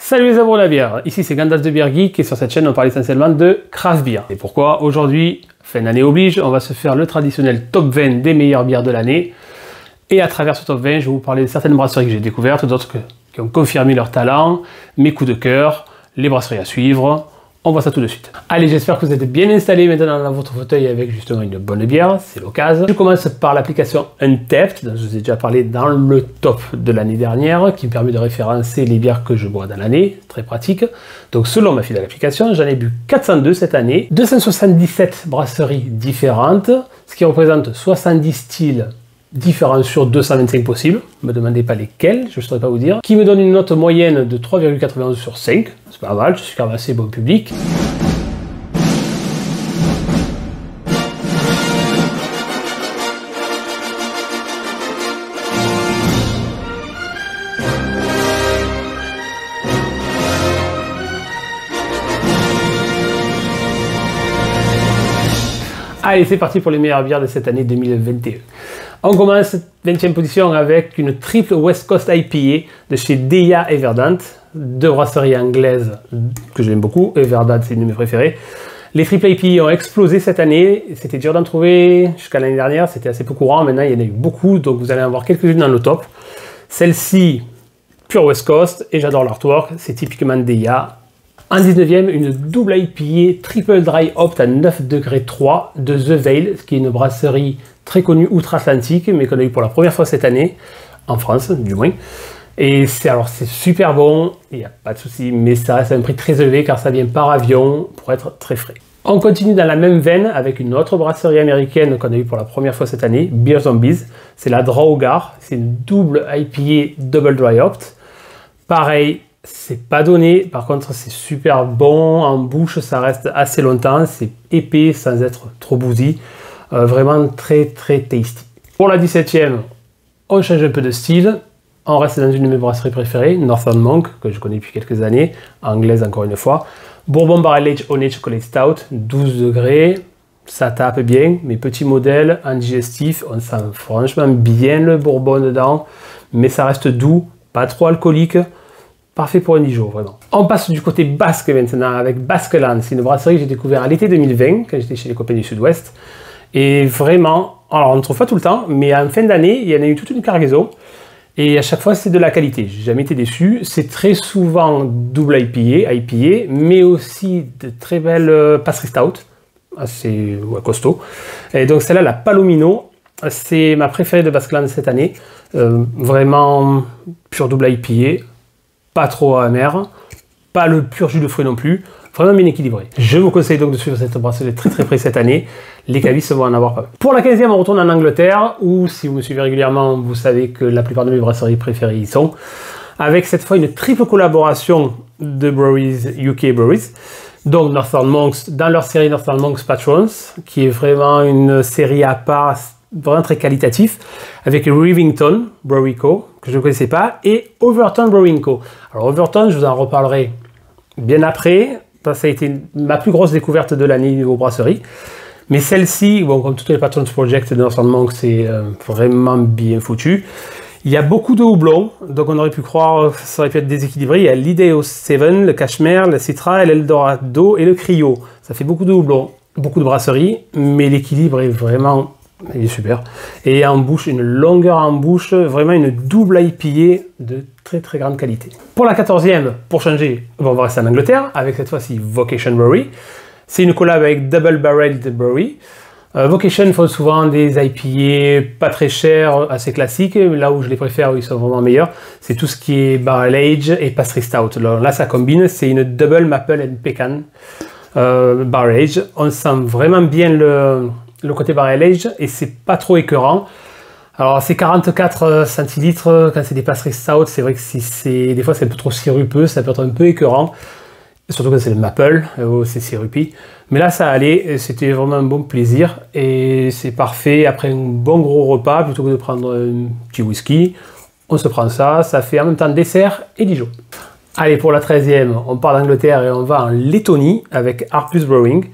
Salut les amoureux de la bière, ici c'est Gandalf de Beer Geek et sur cette chaîne on parle essentiellement de craft beer. Et pourquoi aujourd'hui, fin d'année oblige, on va se faire le traditionnel top 20 des meilleures bières de l'année. Et à travers ce top 20, je vais vous parler de certaines brasseries que j'ai découvertes, d'autres qui ont confirmé leur talent, mes coups de cœur, les brasseries à suivre. On voit ça tout de suite. Allez, j'espère que vous êtes bien installés maintenant dans votre fauteuil avec justement une bonne bière, c'est l'occasion. Je commence par l'application Untappd, dont je vous ai déjà parlé dans le top de l'année dernière, qui me permet de référencer les bières que je bois dans l'année, très pratique. Donc selon ma fidèle application, j'en ai bu 402 cette année, 277 brasseries différentes, ce qui représente 70 styles différents sur 225 possibles, ne me demandez pas lesquels, je ne saurais pas vous dire, qui me donne une note moyenne de 3,91 sur 5, c'est pas mal, je suis quand même assez bon public. Allez, c'est parti pour les meilleures bières de cette année 2021. On commence 20e position avec une triple West Coast IPA de chez Deya et Verdant, deux brasseries anglaises que j'aime beaucoup. Et Verdant, c'est une de mes préférées. Les triple IPA ont explosé cette année. C'était dur d'en trouver jusqu'à l'année dernière, c'était assez peu courant. Maintenant, il y en a eu beaucoup, donc vous allez en voir quelques-unes dans le top. Celle-ci, pure West Coast, et j'adore l'artwork, c'est typiquement Deya. En 19e, une double IPA Triple Dry Hop à 9,3 degrés de The Veil, qui est une brasserie très connue outre-Atlantique, mais qu'on a eu pour la première fois cette année, en France du moins. Et c'est super bon, il n'y a pas de souci, mais ça reste à un prix très élevé car ça vient par avion pour être très frais. On continue dans la même veine avec une autre brasserie américaine qu'on a eu pour la première fois cette année, Beer Zombies. C'est la Draugar, c'est une double IPA Double Dry Hop. Pareil, c'est pas donné, par contre c'est super bon, en bouche ça reste assez longtemps, c'est épais sans être trop bousy, vraiment très tasty. Pour la 17e, on change un peu de style, on reste dans une de mes brasseries préférées, Northern Monk, que je connais depuis quelques années, anglaise encore une fois. Bourbon Barrel Aged Honey Chocolate Stout, 12 degrés, ça tape bien, mes petits modèles, indigestifs, on sent franchement bien le bourbon dedans, mais ça reste doux, pas trop alcoolique. Parfait pour un Dijon, vraiment. On passe du côté basque maintenant avec Basqueland. C'est une brasserie que j'ai découvert à l'été 2020 quand j'étais chez les copains du Sud-Ouest. Et vraiment, alors on ne trouve pas tout le temps, mais en fin d'année, il y en a eu toute une cargaison. Et à chaque fois, c'est de la qualité. J'ai jamais été déçu. C'est très souvent double IPA, mais aussi de très belles passeries stout, assez costaud. Et donc celle-là, la Palomino, c'est ma préférée de Basqueland cette année. Vraiment pure double IPA. Pas trop amer, pas le pur jus de fruits non plus, vraiment bien équilibré. Je vous conseille donc de suivre cette brasserie très près cette année, les cavistes vont en avoir pas mal. Pour la 15e, on retourne en Angleterre, où si vous me suivez régulièrement, vous savez que la plupart de mes brasseries préférées y sont, avec cette fois une triple collaboration de breweries, UK Breweries, donc Northern Monks, dans leur série Northern Monks Patrons, qui est vraiment une série à part, vraiment très qualitatif, avec Rivington Brewery Co, que je ne connaissais pas, et Overton Brewing Co. Alors Overton, je vous en reparlerai bien après, ça a été ma plus grosse découverte de l'année niveau brasserie. Mais celle-ci, bon, comme toutes les Patrons Project de Northern Monk, c'est vraiment bien foutu. Il y a beaucoup de houblon, donc on aurait pu croire que ça aurait pu être déséquilibré. Il y a l'Ideo 7, le Cashmere, le Citra, l'Eldorado et le Cryo. Ça fait beaucoup de houblon, beaucoup de brasserie, mais l'équilibre est vraiment... Il est super. Et en bouche, une longueur en bouche, vraiment une double IPA de très grande qualité. Pour la 14e, pour changer, bon, on va rester en Angleterre, avec cette fois-ci Vocation Brewery. C'est une collab avec Double Barrel Brewery. Vocation font souvent des IPA pas très chers, assez classiques. Là où je les préfère, où ils sont vraiment meilleurs, c'est tout ce qui est Barrel Age et Pastry Stout. Alors là, ça combine, c'est une Double Maple and Pecan Barrel Age. On sent vraiment bien le côté Barrel Age et c'est pas trop écœurant. Alors c'est 44 centilitres quand c'est des pastries stout, c'est vrai que des fois c'est un peu trop sirupeux, ça peut être un peu écœurant, surtout quand c'est le maple, c'est sirupi. Mais là ça allait, c'était vraiment un bon plaisir et c'est parfait après un bon gros repas, plutôt que de prendre un petit whisky, on se prend ça, ça fait en même temps dessert et Dijon. Allez, pour la 13e, on part d'Angleterre et on va en Lettonie avec Harpus Brewing.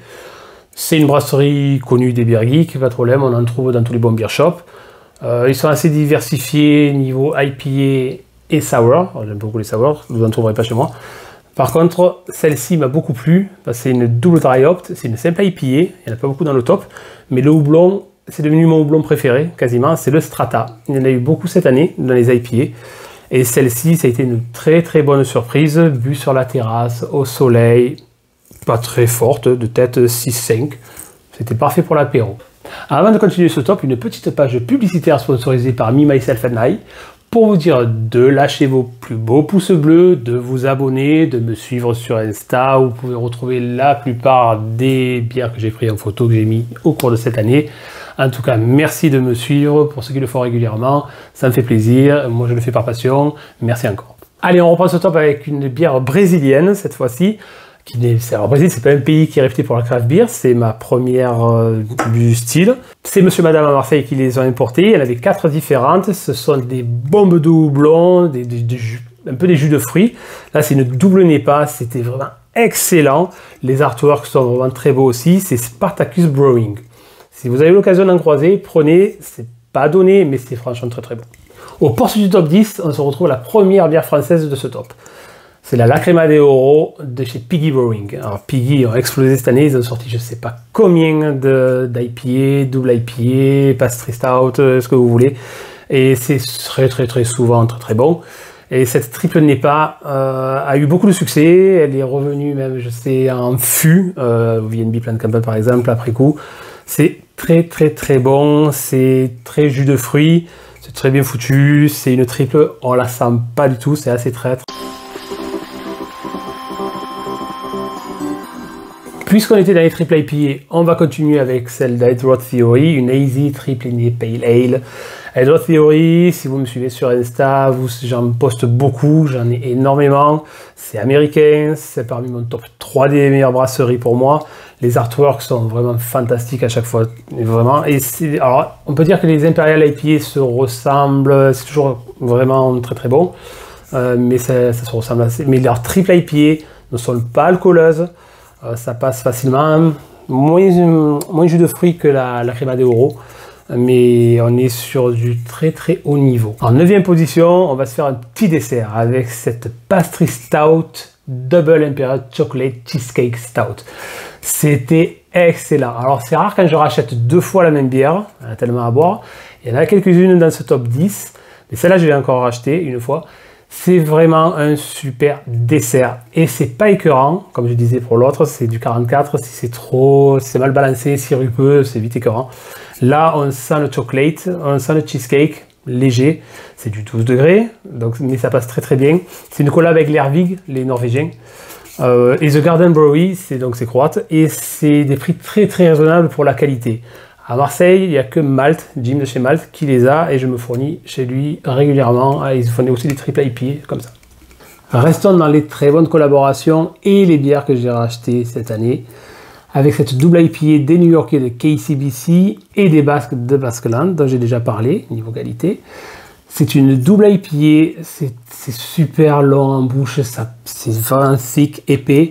C'est une brasserie connue des beer geeks, pas de problème, on en trouve dans tous les bons beer shops. Ils sont assez diversifiés niveau IPA et sour. J'aime beaucoup les sours, vous n'en trouverez pas chez moi. Par contre, celle-ci m'a beaucoup plu, parce que c'est une double dry hop, c'est une simple IPA, il n'y en a pas beaucoup dans le top, mais le houblon, c'est devenu mon houblon préféré, quasiment, c'est le Strata. Il y en a eu beaucoup cette année, dans les IPA, et celle-ci, ça a été une très très bonne surprise, bu sur la terrasse, au soleil, pas très forte, de tête 6-5, c'était parfait pour l'apéro. Avant de continuer ce top, une petite page publicitaire sponsorisée par Me, Myself and I, pour vous dire de lâcher vos plus beaux pouces bleus, de vous abonner, de me suivre sur Insta, où vous pouvez retrouver la plupart des bières que j'ai prises en photo, que j'ai mis au cours de cette année. En tout cas, merci de me suivre, pour ceux qui le font régulièrement, ça me fait plaisir, moi je le fais par passion, merci encore. Allez, on reprend ce top avec une bière brésilienne, cette fois-ci. Alors, Brésil, c'est pas un pays qui est réputé pour la craft beer, c'est ma première du style. C'est Monsieur Madame à Marseille qui les ont importés, il y en avait 4 différentes, ce sont des bombes de houblon, des jus, un peu des jus de fruits. Là, c'est une double NEPA, c'était vraiment excellent. Les artworks sont vraiment très beaux aussi, c'est Spartacus Brewing. Si vous avez l'occasion d'en croiser, prenez, c'est pas donné, mais c'est franchement très très bon. Au poste du top 10, on se retrouve à la première bière française de ce top. C'est la Lacrima de Oro de chez Piggy Brewing. Alors Piggy ont explosé cette année, ils ont sorti je sais pas combien d'IPA, double IPA, pastry stout, ce que vous voulez. Et c'est très souvent très bon. Et cette triple NEPA a eu beaucoup de succès, elle est revenue même je sais en fût, au VNB Plant Campbell par exemple, après coup. C'est très bon, c'est très jus de fruits, c'est très bien foutu, c'est une triple, on la sent pas du tout, c'est assez traître. Puisqu'on était dans les triple IPA, on va continuer avec celle d'Hydro Theory, une Hazy Triple Pale Ale. Hydro Theory, si vous me suivez sur Insta, j'en poste beaucoup, j'en ai énormément. C'est américain, c'est parmi mon top 3 des meilleures brasseries pour moi. Les artworks sont vraiment fantastiques à chaque fois, vraiment. Et alors, on peut dire que les Imperial IPA se ressemblent, c'est toujours vraiment très bon, mais ça se ressemble assez. Mais leurs triple IPA ne sont pas alcooleuses. Ça passe facilement, moins jus de fruits que la Crema de Oro, mais on est sur du très haut niveau. En 9e position, on va se faire un petit dessert avec cette Pastry Stout Double Imperial Chocolate Cheesecake Stout. C'était excellent. Alors c'est rare quand je rachète 2 fois la même bière, elle a tellement à boire. Il y en a quelques-unes dans ce top 10, mais celle-là je l'ai encore rachetée une fois. C'est vraiment un super dessert et c'est pas écœurant, comme je disais pour l'autre, c'est du 44, si c'est mal balancé, sirupeux, c'est vite écœurant. Là, on sent le chocolate, on sent le cheesecake léger, c'est du 12 degrés, donc, mais ça passe très bien. C'est une collab avec l'Hervig, les Norvégiens, et The Garden Brewery, c'est croate, et c'est des prix très raisonnables pour la qualité. À Marseille, il n'y a que Malte, Jim de chez Malte, qui les a et je me fournis chez lui régulièrement. Ils font aussi des triple IPA comme ça. Restons dans les très bonnes collaborations et les bières que j'ai rachetées cette année. Avec cette double IPA des New Yorkais de KCBC et des Basques de Basqueland, dont j'ai déjà parlé, niveau qualité. C'est une double IPA, c'est super long en bouche, c'est vraiment thick, épais.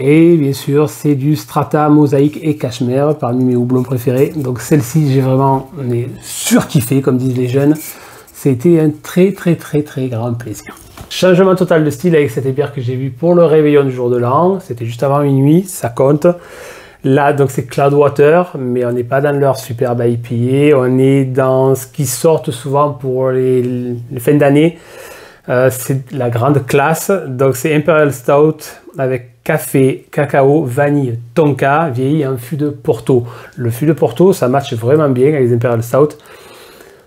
Et bien sûr, c'est du Strata, Mosaïque et Cashmere, parmi mes houblons préférés. Donc celle-ci, j'ai vraiment surkiffé, comme disent les jeunes. C'était un très grand plaisir. Changement total de style avec cette bière que j'ai vue pour le réveillon du jour de l'an. C'était juste avant minuit, ça compte. Là, donc c'est Cloudwater, mais on n'est pas dans leur superbe IPA. On est dans ce qui sortent souvent pour les fins d'année. C'est la grande classe. Donc c'est Imperial Stout avec café, cacao, vanille, tonka, vieilli en fût de Porto. Le fût de Porto, ça matche vraiment bien avec les Imperial Stout.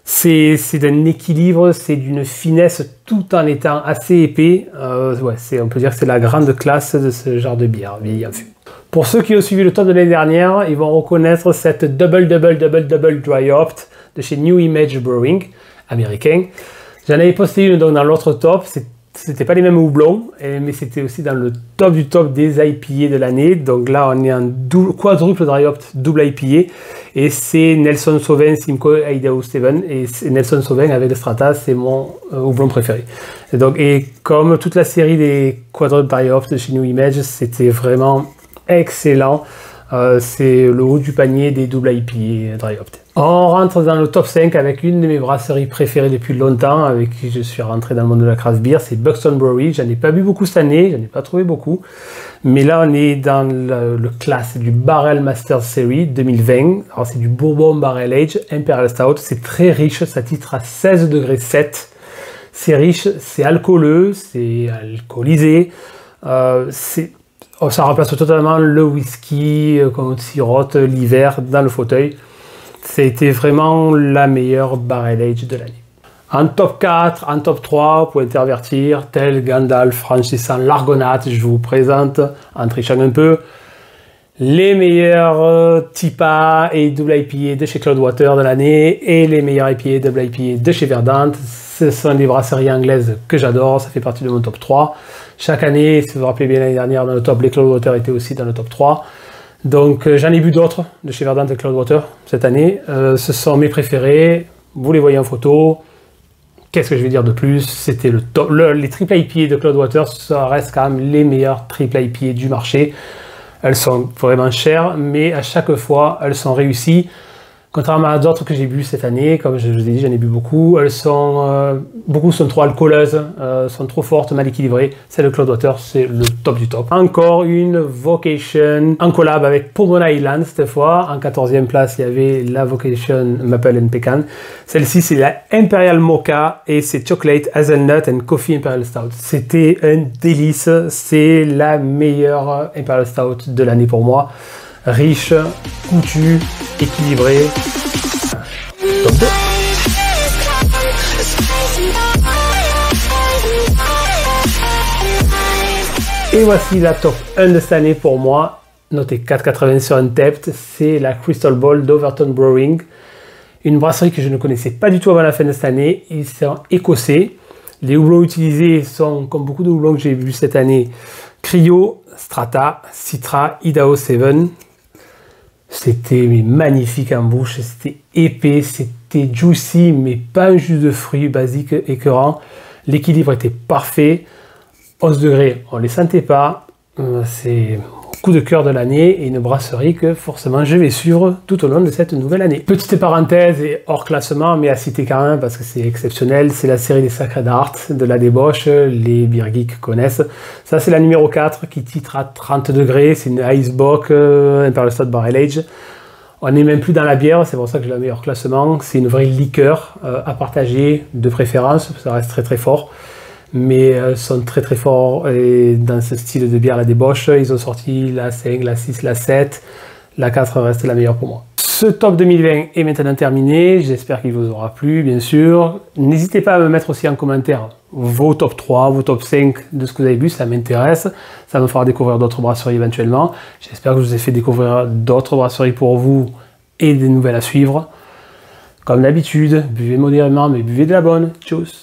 C'est d'un équilibre, c'est d'une finesse tout en étant assez épais. On peut dire que c'est la grande classe de ce genre de bière, vieilli en fût. Pour ceux qui ont suivi le top de l'année dernière, ils vont reconnaître cette double dry hopped de chez New Image Brewing, américain. J'en avais posté une donc dans l'autre top, c'était pas les mêmes houblons, mais c'était aussi dans le top du top des IPA de l'année. Donc là, on est en quadruple dry hopped double IPA, et c'est Nelson Sauvin Simcoe Idaho 7, et Nelson Sauvin avec le Strata, c'est mon houblon préféré. Et comme toute la série des quadruple dry hopped de chez New Image, c'était vraiment excellent. C'est le haut du panier des double IPA dry hopped. On rentre dans le top 5 avec une de mes brasseries préférées depuis longtemps, avec qui je suis rentré dans le monde de la craft beer, c'est Buxton Brewery. J'en ai pas bu beaucoup cette année, j'en ai pas trouvé beaucoup. Mais là, on est dans le classe du Barrel Master Series 2020. Alors, c'est du Bourbon Barrel Age Imperial Stout. C'est très riche, ça titre à 16 degrés 7. C'est riche, c'est alcooleux, c'est alcoolisé. Ça remplace totalement le whisky qu'on sirote l'hiver dans le fauteuil. C'était vraiment la meilleure Barrel Age de l'année. En top 4, en top 3, pour intervertir, tel Gandalf franchissant l'Argonath, je vous présente, en trichant un peu, les meilleurs TIPA et double IPA de chez Cloudwater de l'année et les meilleurs IPA et double IPA de chez Verdant. Ce sont des brasseries anglaises que j'adore, ça fait partie de mon top 3. Chaque année, si vous vous rappelez bien l'année dernière, dans le top, les Cloudwater étaient aussi dans le top 3. Donc j'en ai bu d'autres de chez Verdant et Cloudwater cette année. Ce sont mes préférés, vous les voyez en photo. Qu'est-ce que je vais dire de plus? C'était le top. Les triple IPA de Cloudwater, ça reste quand même les meilleures triple IPA du marché. Elles sont vraiment chères, mais à chaque fois, elles sont réussies. Contrairement à d'autres que j'ai bu cette année, comme je vous ai dit, j'en ai bu beaucoup. Beaucoup sont trop alcooleuses, sont trop fortes, mal équilibrées. Celle de Cloudwater, c'est le top du top. Encore une Vocation en collab avec Pomona Island cette fois. En 14e place, il y avait la Vocation Maple and Pecan. Celle-ci, c'est la Imperial Mocha et c'est Chocolate, Hazelnut and Coffee Imperial Stout. C'était un délice. C'est la meilleure Imperial Stout de l'année pour moi. Riche, goûtu, équilibré. Top 2. Et voici la top 1 de cette année pour moi, notée 4,80 sur Untappd, c'est la Crystal Ball d'Overton Brewing. Une brasserie que je ne connaissais pas du tout avant la fin de cette année, ils sont écossais. Les houblons utilisés sont, comme beaucoup de houblons que j'ai vus cette année, Cryo, Strata, Citra, Idaho 7. C'était magnifique en bouche, c'était épais, c'était juicy, mais pas un jus de fruits basique écœurant. L'équilibre était parfait. 11 degrés, on ne les sentait pas. C'est coup de cœur de l'année et une brasserie que forcément je vais suivre tout au long de cette nouvelle année. Petite parenthèse et hors classement, mais à citer quand même parce que c'est exceptionnel, c'est la série des Sacred Heart de la débauche, les beer geeks connaissent. Ça c'est la numéro 4 qui titre à 30 degrés, c'est une Icebox Imperial Stout Barrel Age. On n'est même plus dans la bière, c'est pour ça que j'ai le meilleur classement. C'est une vraie liqueur à partager de préférence, ça reste très très fort. Mais sont très très forts dans ce style de bière à la débauche. Ils ont sorti la 5, la 6, la 7, la 4 reste la meilleure pour moi. Ce top 2020 est maintenant terminé, j'espère qu'il vous aura plu bien sûr. N'hésitez pas à me mettre aussi en commentaire vos top 3, vos top 5 de ce que vous avez bu, ça m'intéresse. Ça me fera découvrir d'autres brasseries éventuellement. J'espère que je vous ai fait découvrir d'autres brasseries pour vous et des nouvelles à suivre. Comme d'habitude, buvez modérément mais buvez de la bonne. Tchuss!